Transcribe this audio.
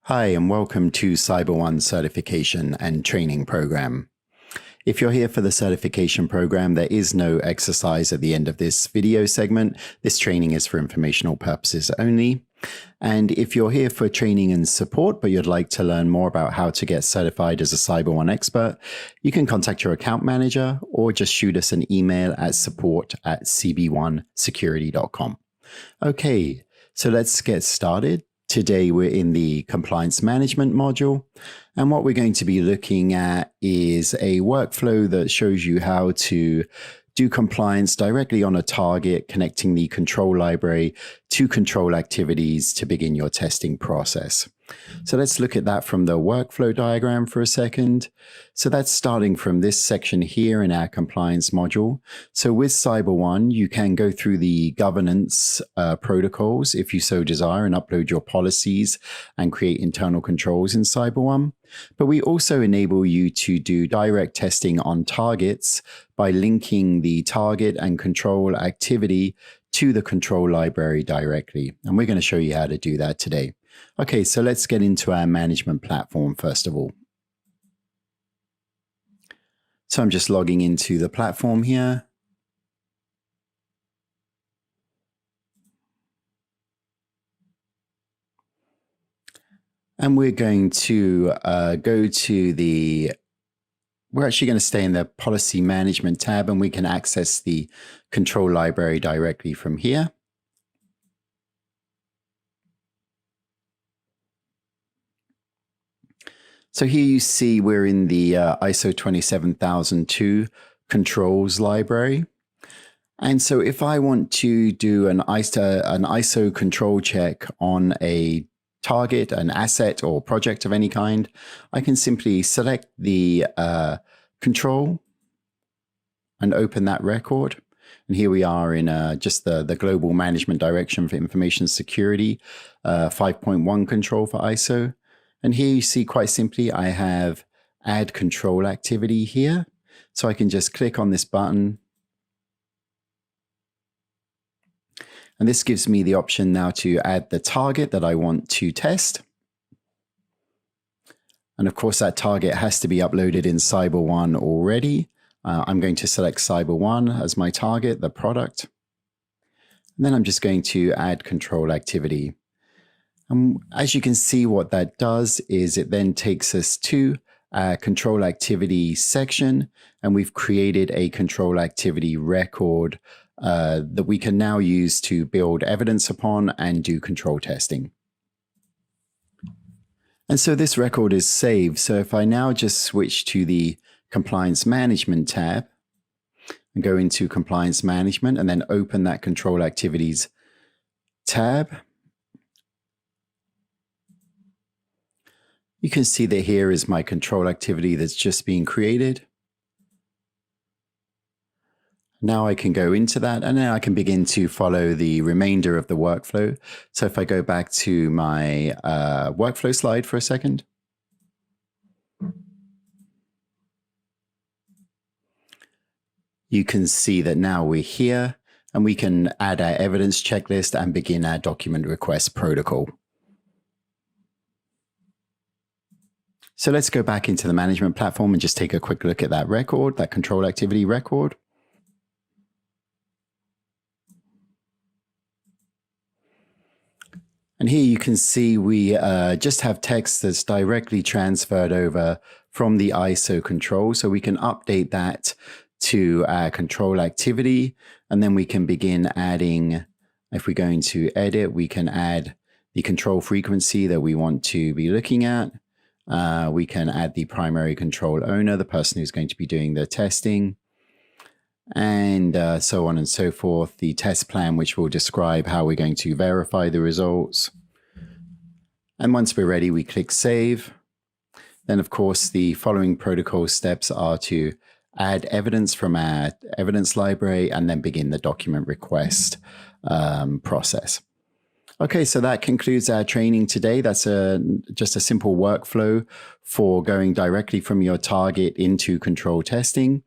Hi, and welcome to CyberOne Certification and Training Program. If you're here for the certification program, there is no exercise at the end of this video segment. This training is for informational purposes only. And if you're here for training and support, but you'd like to learn more about how to get certified as a CyberOne expert, you can contact your account manager or just shoot us an email at support@cb1security.com. Okay, so let's get started. Today we're in the compliance management module, and what we're going to be looking at is a workflow that shows you how to do compliance directly on a target, connecting the control library to control activities to begin your testing process. So let's look at that from the workflow diagram for a second. So that's starting from this section here in our compliance module. So with CyberOne, you can go through the governance protocols if you so desire and upload your policies and create internal controls in CyberOne. But we also enable you to do direct testing on targets by linking the target and control activity to the control library directly. And we're going to show you how to do that today. Okay, so let's get into our management platform first of all. So I'm just logging into the platform here. And we're going to we're actually going to stay in the policy management tab, and we can access the control library directly from here. So here you see we're in the ISO 27002 controls library. And so if I want to do an ISO control check on a target, an asset or project of any kind, I can simply select the control and open that record. And here we are in just the global management direction for information security, 5.1 control for ISO. And here you see quite simply, I have add control activity here. So I can just click on this button. And this gives me the option now to add the target that I want to test. And of course, that target has to be uploaded in CyberOne already. I'm going to select CyberOne as my target, the product. And then I'm just going to add control activity. And as you can see, what that does is it then takes us to our control activity section, and we've created a control activity record that we can now use to build evidence upon and do control testing. And so this record is saved. So if I now just switch to the compliance management tab and go into compliance management and then open that control activities tab, you can see that here is my control activity that's just being created. Now I can go into that, and then I can begin to follow the remainder of the workflow. So if I go back to my workflow slide for a second. You can see that now we're here, and we can add our evidence checklist and begin our document request protocol. So let's go back into the management platform and just take a quick look at that record, that control activity record. And here you can see we just have text that's directly transferred over from the ISO control. So we can update that to our control activity, and then we can begin adding, if we go into edit, we can add the control frequency that we want to be looking at. We can add the primary control owner, the person who's going to be doing the testing, and so on and so forth. The test plan, which will describe how we're going to verify the results. And once we're ready, we click save. Then, of course, the following protocol steps are to add evidence from our evidence library and then begin the document request process. Okay, so that concludes our training today. That's just a simple workflow for going directly from your target into control testing.